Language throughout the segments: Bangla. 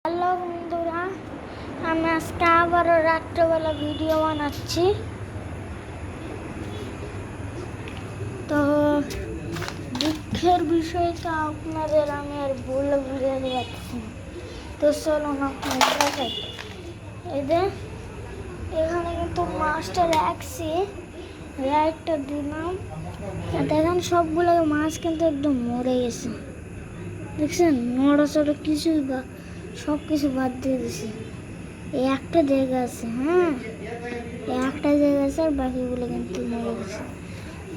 হ্যালো বন্ধুরা, আমি আজকে আবারও রাত্রেবেলা ভিডিও বানাচ্ছি। তো দুঃখের বিষয়টা আপনাদের আমি আর বলে বুঝাতে পারছি না। তো চলুন আপনাদের দেখাই। এখানে কিন্তু মাছটা রাখছি, লাইটটা দিলাম, দেখেন সবগুলো মাছ কিন্তু একদম মরে গেছে। দেখছেন নড়াচড়া কিছুই বা সব কিছু বাদ দিয়ে দিছে। এই একটা জায়গা আছে, হ্যাঁ এই একটা জায়গা আছে, আর বাকিগুলো কিন্তু মরে গেছে।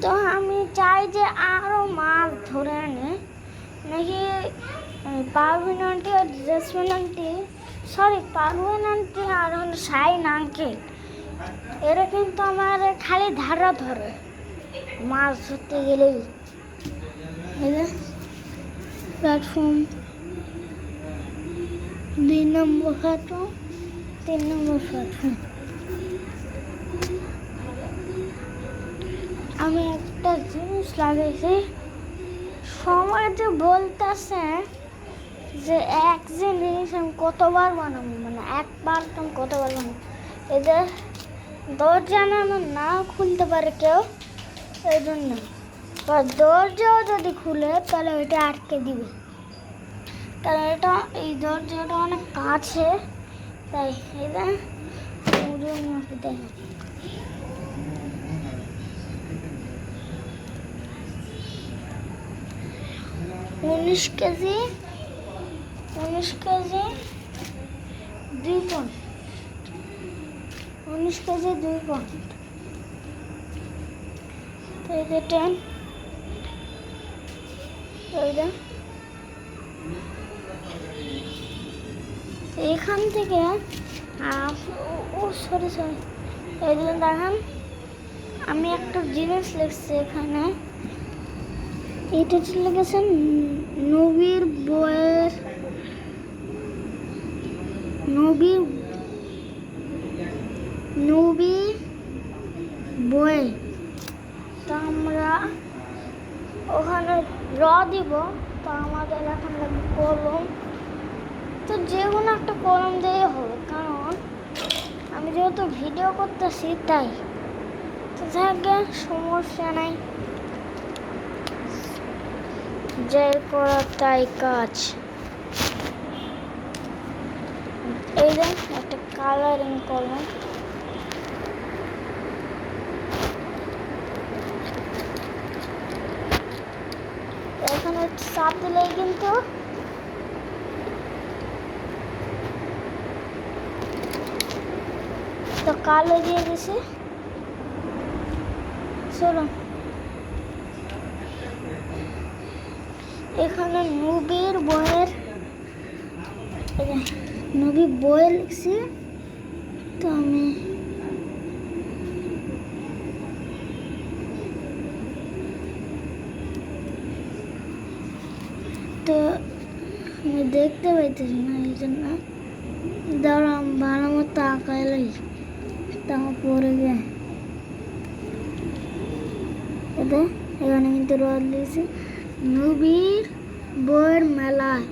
তো আমি চাই যে আরও মাছ ধরে আনে, নাকি পারভিন আন্টি আর জেসমিন আন্টি, পারভিন আন্টি আর হলো শাইন আঙ্কেল, এরা কিন্তু আমার খালি ধারা ধরে মাছ ধরতে গেলেই। প্ল্যাটফর্ম 2 নম্বর প্ল্যাটফর্ম, 3 নম্বর প্ল্যাটফর্ম। আমি একটা জিনিস লাগাইছি, সবাই যে বলতেছে যে এক জিনিস আমি কতবার বানাবো, মানে একবার আমি কতবার বানাবো। এদের দরজা আমার না খুলতে পারে কেউ, এই জন্য দরজাও যদি খুলে তাহলে ওইটা আটকে দিবে, কারণ এটা এই দরজাটা অনেক কাছে, তাই এটা দেখেন 19 কেজি 2 পয়েন্ট, 19 কেজি 2 পয়েন্ট। তো এই যে 10, এখান থেকে সরি এই জন্য দেখেন আমি একটা জিনিস লিখছি এখানে, এটা লিখেছেন নবী বই। তো আমরা ওখানে দিব, তো আমাদের এখন লাগবে কলম। তো যে কোনো একটা কলম দিয়ে হবে, কারণ আমি যেহেতু ভিডিও করতেছি তাই। তো থাকে সমস্যা নাই, যে করা তাই কাজ। এই যে একটা কালারিং কলম, এখানে চাপ দিলেই কিন্তু তো কালো দিয়ে দিছে। চলো এখানে নবী বইয়ের লিখছি। তো আমি দেখতে পাইতেছি না, এই জন্য দাঁড়াম ভালো মতো আঁকায় লাই, তা পরে গে এখানে কিন্তু রদ দিয়েছি নবীর বইয়ের মেলায়।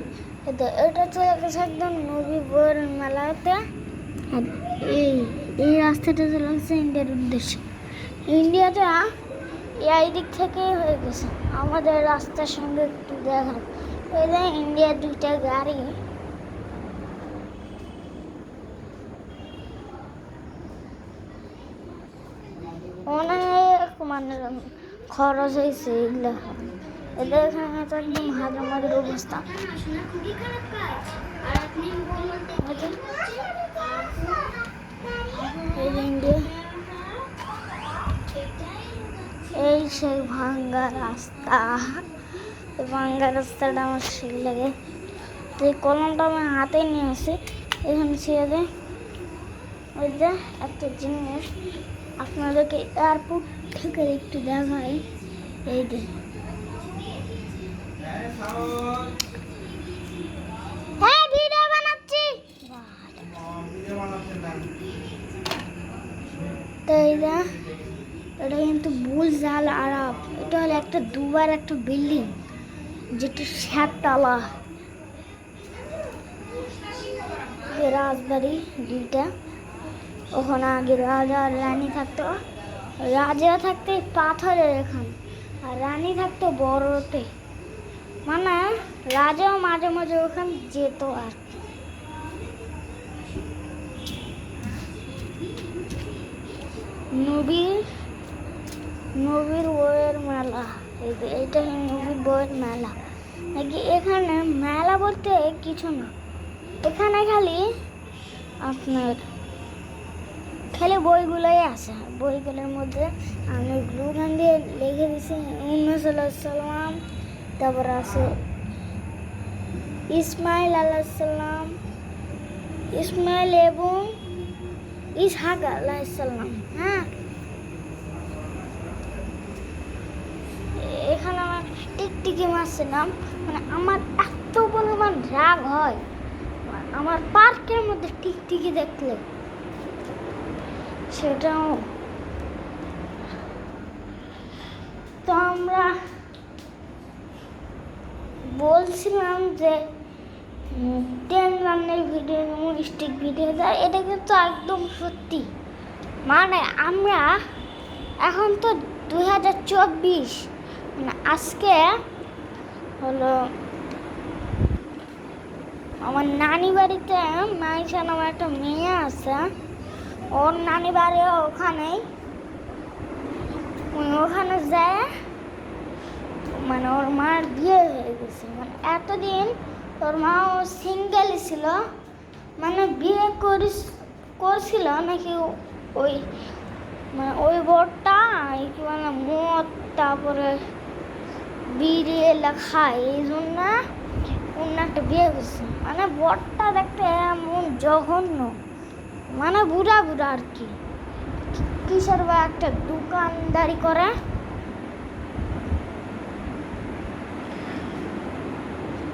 এটা চলে গেছে একদম নবীর বইয়ের মেলাতে। আর এই রাস্তাটা চলে গেছে ইন্ডিয়ার উদ্দেশ্যে। ইন্ডিয়াটা এই দিক থেকেই হয়ে গেছে, আমাদের রাস্তার সঙ্গে একটু দেখা। এই যে ইন্ডিয়ার 2টা গাড়ি, অনেক মানে খরচ হয়েছে এগুলো। এদের এখানে তো একদম হাজামাদের অবস্থা। এই সেই ভাঙ্গা রাস্তা, ভাঙ্গা রাস্তাটা আমার সেই লাগে। তো এই কলমটা আমি হাতে নিয়ে আসি, এখানে ছেড়ে দেয়। ওই যে একটা জিনিস আপনাদেরকে এয়ারপোর্ট থেকে একটু দেখাই, এই যে হ্যাঁ ভিডিও বানাচ্ছি। তো এটা কিন্তু বুর্জ আল আরব, এটা হলো একটা দুবার একটা বিল্ডিং, যেটা 7 তলা। থাকে রাজবাড়ি দুইটা। ওখানে আগে রাজা আর রানী থাকতো। রাজা থাকতে পাথরের এখানে, আর রানী থাকতো বড়তে। মানে রাজাও মাঝে মাঝে ওখানে যেত আর কি। নবীর বইয়ের মেলা, এইটা নবীর বইয়ের মেলা নাকি। এখানে মেলা বলতে কিছু না, এখানে খালি আপনার খালি বইগুলোই আছে। বইগুলোর মধ্যে আমি গ্লুগান দিয়ে লিখে দিছি সাল্লাম, তারপর আছে ইসমাইল আলাইসাল্লাম, ইসমাইল এবং ইসহাক আলাইসাল্লাম। হ্যাঁ, এখানে আমার টিকটিকি মাছের নাম। মানে আমার এত পরিমাণ রাগ হয় আমার পার্কের মধ্যে টিকটিকি দেখলে। সেটাও তো আমরা বলছিলাম যে 10 রানের ভিডিও, স্টিক ভিডিও দেয়, এটা কিন্তু একদম সত্যি। মানে আমরা এখন তো 2024, মানে আজকে হলো আমার নানি বাড়িতে মাইশা নামে একটা মেয়ে আছে। ওর নানি বাড়ি ওখানেই, ওখানে যায়। মানে ওর মার বিয়ে হয়ে গেছে। মানে এতদিন ওর মা সিঙ্গেলই ছিল, মানে বিয়ে করছিল নাকি ওই, মানে ওই বরটা কি মানে মদ তারপরে বিড়ি এলা খায়, এই জন্য অন্য একটা বিয়ে করছে। মানে বরটা দেখতে এমন জঘন্য, মানে বুড়া বুড়া আর কি। কিসের বা একটা দোকানদারি করে।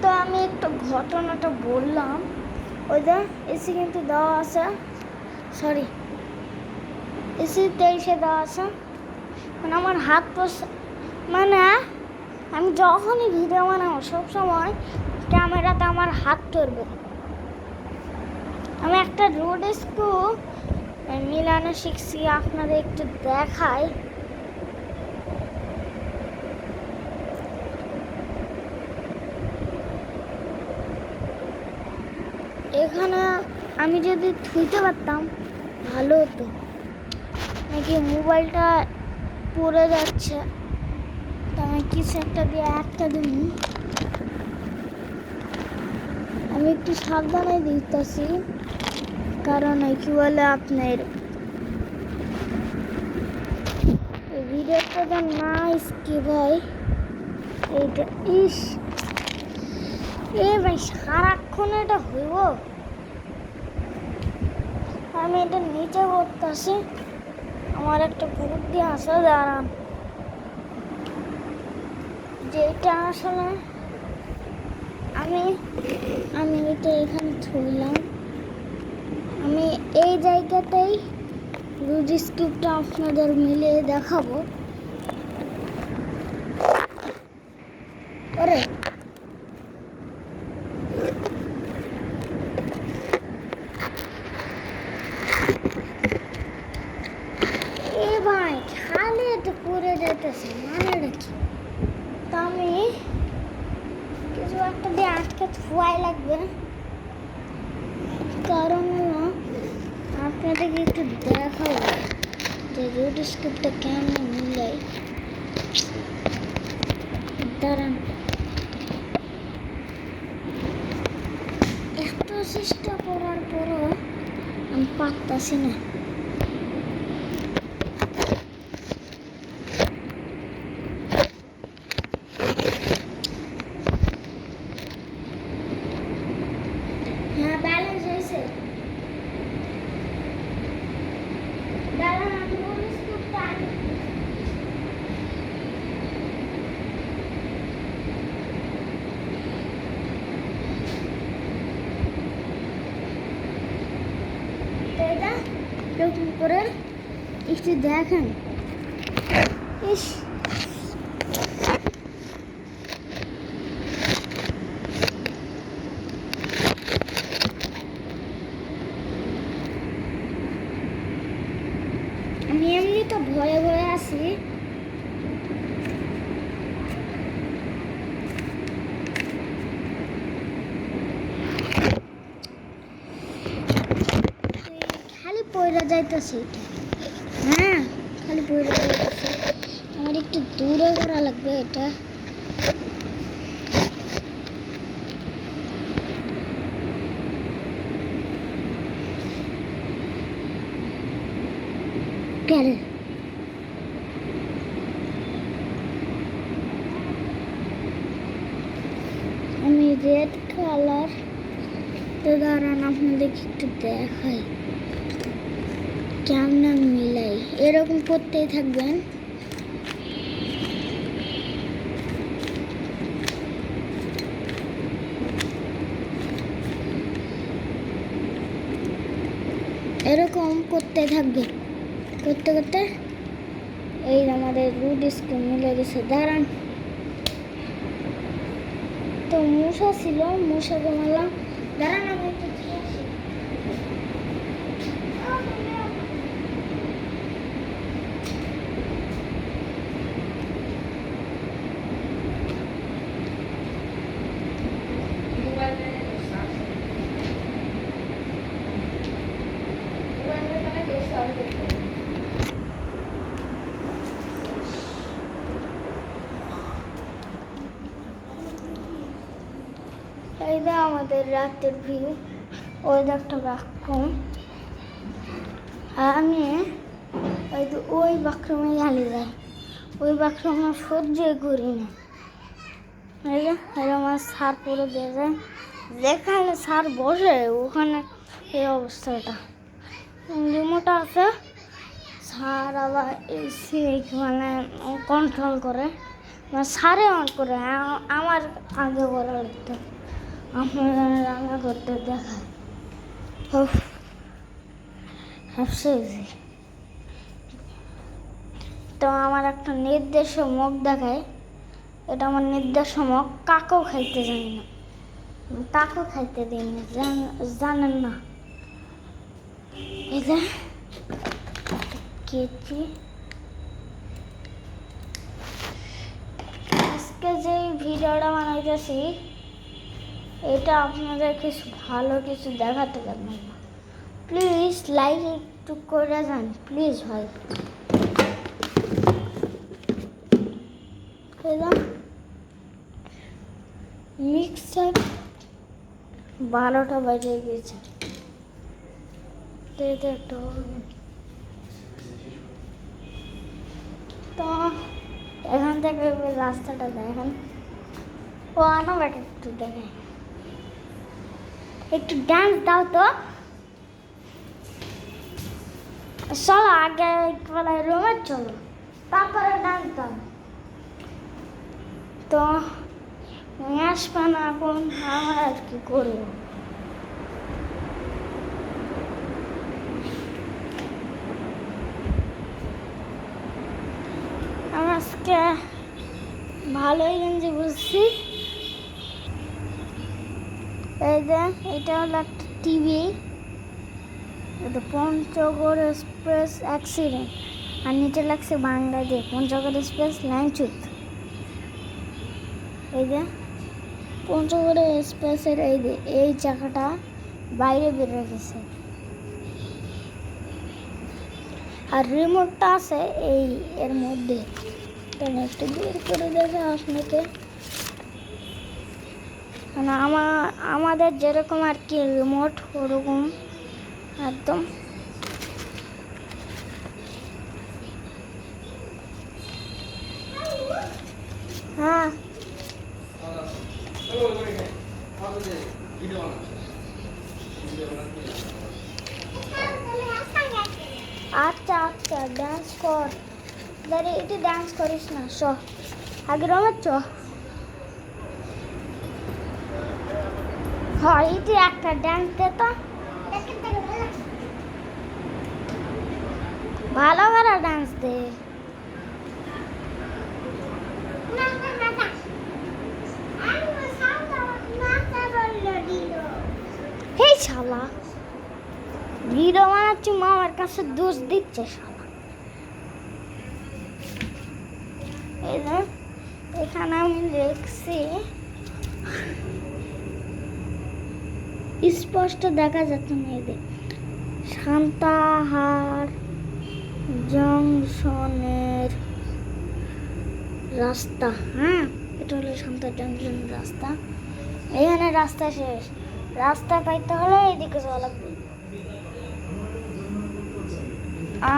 তো আমি একটু ঘটনাটা বললাম। ওই যে এসি কিন্তু দেওয়া আছে, সরি এসি 23-এ দেওয়া আছে। মানে আমার হাত মানে আমি যখনই ভিডিও বানাবো সবসময় ক্যামেরাতে আমার হাত ধরবে। আমি একটা রোড স্কু মিলানো শিখছি, আপনাদের একটু দেখাই। এখানে আমি যদি থুইতে পারতাম ভালো হতো, নাকি মোবাইলটা পড়ে যাচ্ছে। তো আমি কিছু একটা দিয়ে একটা দিন আমি একটু সাবধানে দিতেছি, কারণ কি বলে আপনার ভিডিওটা তো নাইস কি ভাই। এইটা ইস এ ভাই সারাক্ষণ এটা হইব। আমি এটা নিচে করতেছি, আমার একটা গ্রুপ দিয়ে আসা দাঁড়ান, যেটা আসলে আমি এটা এখানে থইলাম। আমি এই জায়গাটাই রুজ স্ক্রিপ্টটা আপনাদের মিলিয়ে দেখাবো। ওরে এ ভাই খালি এটা পড়ে যাইতেছে, মানে কি। তো আমি কিছু একটা দিয়ে আটকে থুয়াই লাগবে, কারণ আপনাদেরকে একটু দেখাবো যে রোড স্ক্রিপ্টটা কেমন মিলাই। দাঁড়ান, এত চেষ্টা করার পরও আমি পারতাছি না। হ্যাঁ, ব্যালেন্স হয়েছে। দাঁড়ান, আমি রোড স্ক্রিপ্টটা আনি। এরকম করে একটু দেখেন। ইস ভয়ে ভয়ে আছি। খালি পয়রা যাইতেছে এটা। হ্যাঁ, খালি পয়রা যাইতেছে। আমার একটু দূরে করা লাগবে এটা। কেন আমি রেড কালার তো দাঁড়ান আপনাদেরকে একটু দেখাই কেমন মিলাই। এরকম করতেই থাকবেন। এরকম করতে থাকবে, করতে করতে এই আমাদের রুট স্ক্রিন মিলে গেছে। দাঁড়ান, তো মূষা ছিল, মূষাকে মারলাম। দাঁড়ান আমি একটু খেয়ে আসি। এই যে আমাদের রাতের ভিউ, ওয়েদারটা রাখুন। আর আমি ওই বাথরুমে গেলে যাই, ওই বাথরুমে সহ্যই করি না। এই যে আমার সার পরে দিয়ে যায়, যেখানে সার বসে ওখানে এই অবস্থাটা। রিমোট আছে, সার আবার এসি মানে কন্ট্রোল করে, মানে সারে অন করে। আমার আগে বলা লাগতো, আপনার রান্না করতে দেখায়। তো আমার একটা নির্দেশ মুখ দেখায়, এটা আমার নির্দেশ মুখ। কাকেও খাইতে জানি না, কাকেও খাইতে দিই না, জানেন না। এটা কেচি। আজকে যে ভিডিওটা বানাইতেছি এটা আপনাদের কিছু ভালো কিছু দেখাতে পারবেন না। প্লিজ লাইক একটু করে যান, প্লিজ ভাই। মিক্সার 12টা বাজে গেছে। তো এখান থেকে রাস্তাটা দেখেন। ও আমার একটু দেখে, একটু ডান্স দাও তো। চলো আগে রুমে চলো, তারপরে ডান্স দাও। তো আসবে না এখন, আমার আর কি করবো। আমি আজকে ভালোই গেঞ্জি বুঝছি। এই যে এটা হলো একটা টিভি, এটা পঞ্চগড় এক্সপ্রেস অ্যাক্সিডেন্ট, আর নিচে লাগছে বাংলাদেশ পঞ্চগড় এক্সপ্রেস লাইনচ্যুত। এই যে পঞ্চগড় এক্সপ্রেসের এই চাকাটা বাইরে বেরিয়ে গেছে, আর রিমোটটা আছে এর মধ্যে। একটু বের করে দেখা আপনাকে, মানে আমাদের যেরকম আর কি রিমোট ওরকম একদম। হ্যাঁ আচ্ছা আচ্ছা, ডান্স কর। দাঁড়িয়ে একটু ডান্স করিস না, চ আগে রমের চ। হয় এটি একটা ডান্স দে তো, ভালো করে ডান্স দে। হেই শালা, ভিডিও বানাচ্ছি, মামার কাছে দোষ দিচ্ছে শালা। এই যে এখানে আমি লিখছি, স্পষ্ট দেখা যাচ্ছে না। এই যে সান্তাহার জংশনের রাস্তা। হ্যাঁ, এটা হলো সান্তাহার জংশনের রাস্তা। এখানে রাস্তা শেষ। রাস্তা পাইতে হলে এইদিকে যাওয়া লাগবে।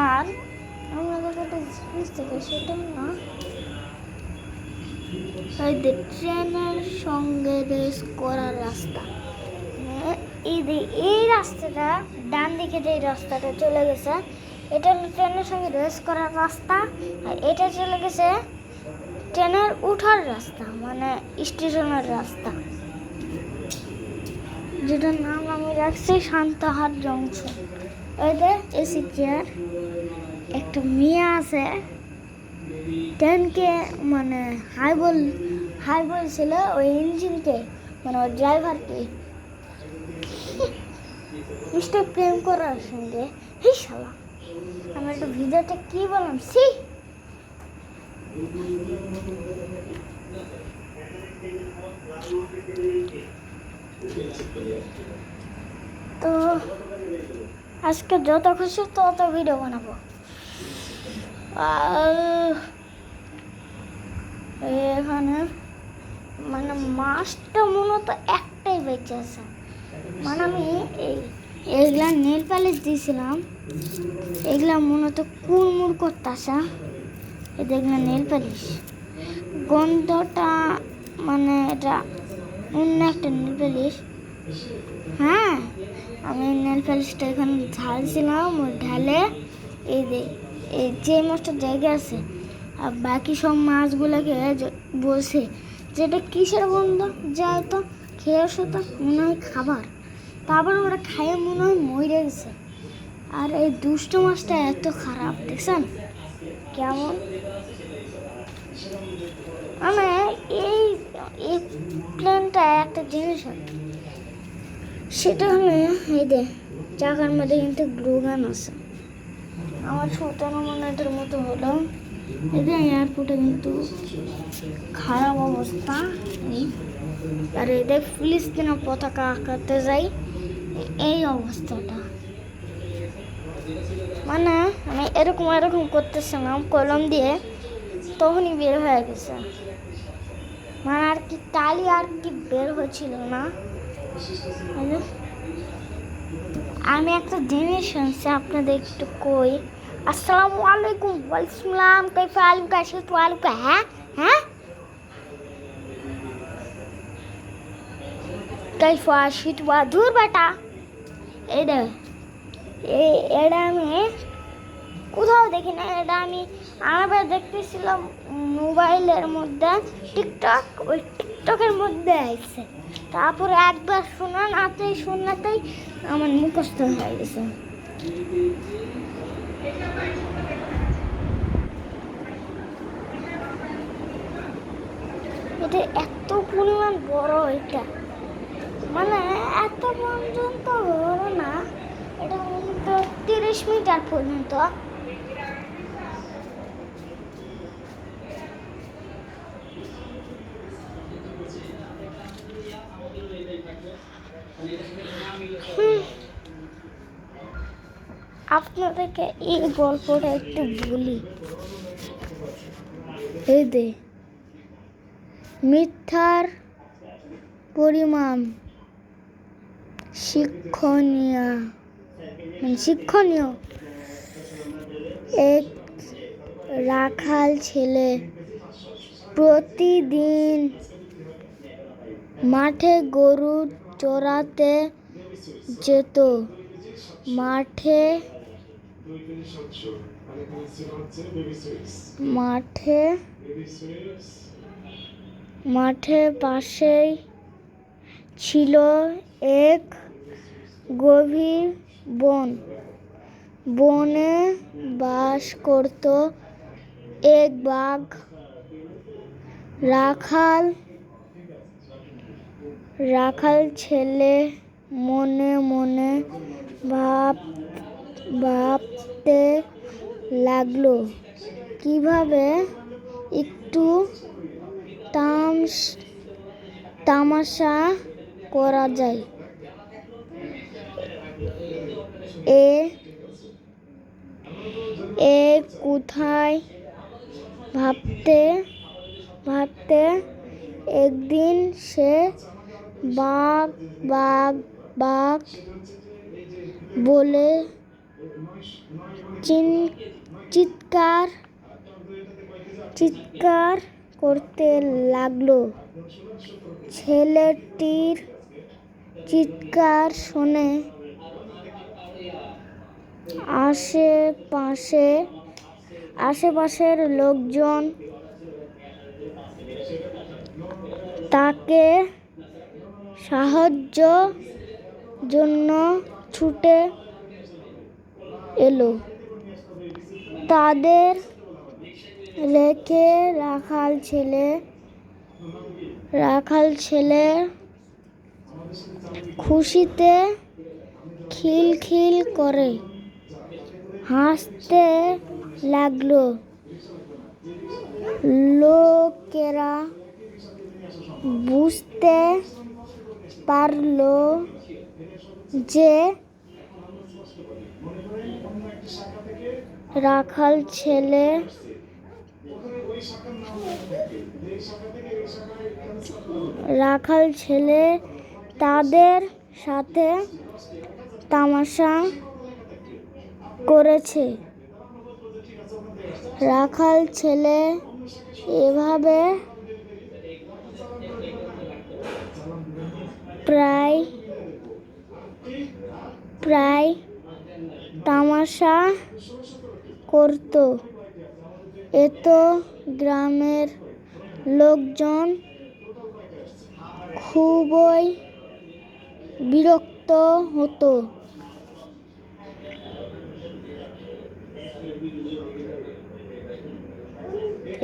আর আমাদের একটা জিনিস থেকে সেটা না, এই যে ট্রেনের সঙ্গে রেস করার রাস্তা। এই রাস্তাটা ডান দিকে যে রাস্তাটা চলে গেছে, এটা হলো ট্রেনের সঙ্গে রেস করার রাস্তা। আর এটা চলে গেছে ট্রেনের উঠার রাস্তা, মানে স্টেশনের রাস্তা, যেটার নাম আমি রাখছি সান্তাহার জংশন। ওই যে এসি চেয়ার, একটা মেয়ে আছে, ট্রেনকে মানে হাই বলছিল ওই ইঞ্জিনকে, মানে ওই ড্রাইভারকে, মিস্টার প্রেম করার সঙ্গে। হি শালা, আমি একটু ভিডিওটা কি বললাম সি। তো আজকে যত খুশি তত ভিডিও বানাবো। এখানে মানে মাছটা মূলত একটাই বেঁচে আছে। মানে আমি এইগুলা নেল পালিশ দিয়েছিলাম, এগুলা মূলত কুড়মুড় করতেছে। এই দেখলাম নেল পালিশ গন্ধটা, মানে এটা অন্য একটা নেল পালিশ। হ্যাঁ, আমি নেল পালিশটা এখানে ঢালছিলাম, ওই ঢালে এই যে মাছটার জায়গা আছে, আর বাকি সব মাছগুলোকে বলছে যে এটা কিসের গন্ধ, যায় তো খেয়ে আসো, তো মনে হয় খাবার। তারপর ওরা খাইয়ে মনে হয় মরে গেছে। আর এই দুষ্ট মাছটা এত খারাপ, দেখছেন কেমন। মানে এই প্লেনটা একটা জিনিস, সেটা হলো এই যে চাকার মধ্যে কিন্তু গ্লুগান আছে। আমার 17 মিনিটের মতো হলো। এটা এয়ারপোর্টে কিন্তু খারাপ অবস্থা। আর এদের ফিলিস্তিনের পতাকা আঁকাতে যাই, এই অবস্থাটা। মানে আমি এরকম করতেছিলাম কলম দিয়ে, তখনই বের হয়ে গেছে। মানে আর কি কালি আর কি বের হচ্ছিল না। আমি একটা জিনিস শুনছি, আপনাদের একটু কই। আসসালামু আলাইকুম, ওয়ালাইকুম কাইফা আলুকা আশিতু আলুকা। হ্যাঁ হ্যাঁ, কাইফা আশিতু দূর বেটা। এটা আমি কোথাও দেখি না, এটা আমি আমার দেখতেছিলাম মোবাইলের মধ্যে, টিকটক, ওই টিকটকের মধ্যে আসছে। তারপরে একবার শোনাতেই আমার মুখস্থ হয়ে গেছে। এটা এত পরিমাণ বড়, এটা মানে এত পর্যন্ত বড় না, এটা 30 মিটার পর্যন্ত। আপনাদেরকে এই গল্পটা একটু বলি। এই যে মিথ্যার পরিমাণ শিক্ষণীয়। এক রাখাল ছেলে প্রতিদিন মাঠে গরু চড়াতে যেত। মাঠের পাশেই ছিল এক গভীর বন। বনে বাস করত এক বাঘ। রাখাল ছেলে মনে মনে ভাবতে লাগলো, একটু তামাশা করা যায়। এ এ কোথায় ভাবতে ভাবতে একদিন সে বাঘ বাঘ বাঘ বলে চিৎকার চিৎকার করতে লাগলো। ছেলেটির চিৎকার শুনে আশেপাশের লোকজন তাকে সাহায্য জন্য ছুটে এলো। তাদের রেখে রাখাল ছেলে খুশিতে খিলখিল করে হাসতে লাগলো। লোকেরা বুঝতে পারলো যে রাখাল ছেলে তাদের সাথে তামাশা করেছে। রাখাল ছেলে এভাবে প্রায় তামাশা করত। এতে গ্রামের লোকজন খুবই বিরক্ত হতো।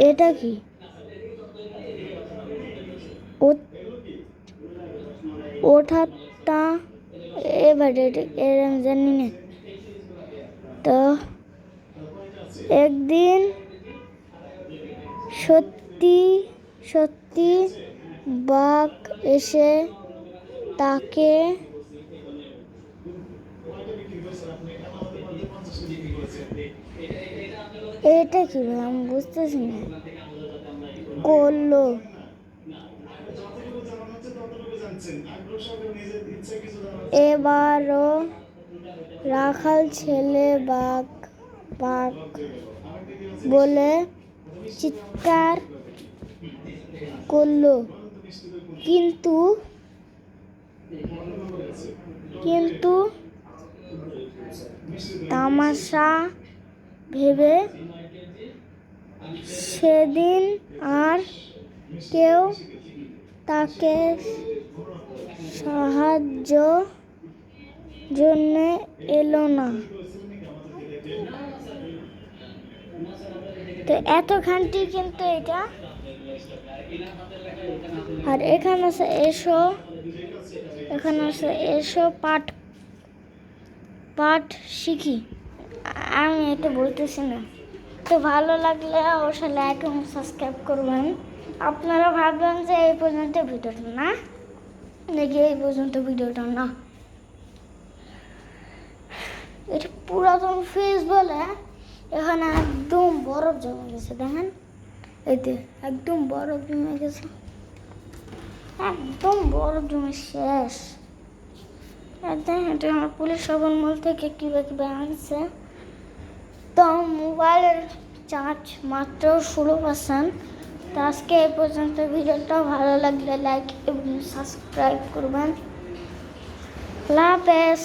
এটা কি ওঠাটা এবারে জানি না। তো একদিন সত্যি বাঘ এসে তাকে এটা কি ভাই আমি বুঝতেছি না করলো। এবারও রাখাল ছেলে বাঘ বাঘ বলে চিৎকার করলো, কিন্তু তামাশা ভেবে সেদিন আর কেউ তাকে সাহায্য জন্য এলো না। তো এতখানটি কিন্তু এটা। আর এখানে আছে এসো পাঠ শিখি। আমি এটা বলতেছি না। তো ভালো লাগলে অবশ্যই লাইক এবং সাবস্ক্রাইব করবেন। আপনারা ভাববেন যে এই পর্যন্ত ভিডিওটা না, দেখি এই পর্যন্ত ভিডিওটা না, এটা পুরাতন ফ্রিজ বলে এখানে একদম বরফ জমে গেছে। দেখেন এতে একদম বরফ জমে গেছে, একদম বরফ জমে শেষ। দেখেন এটা আমার পুলিশ শপিং মল থেকে কিভাবে আনছে। তো মোবাইলের চার্জ মাত্র 16%। তো আজকে এই পর্যন্ত ভিডিওটা ভালো লাগলে লাইক এবং সাবস্ক্রাইব করবেন। আল্লাহ হাফেজ।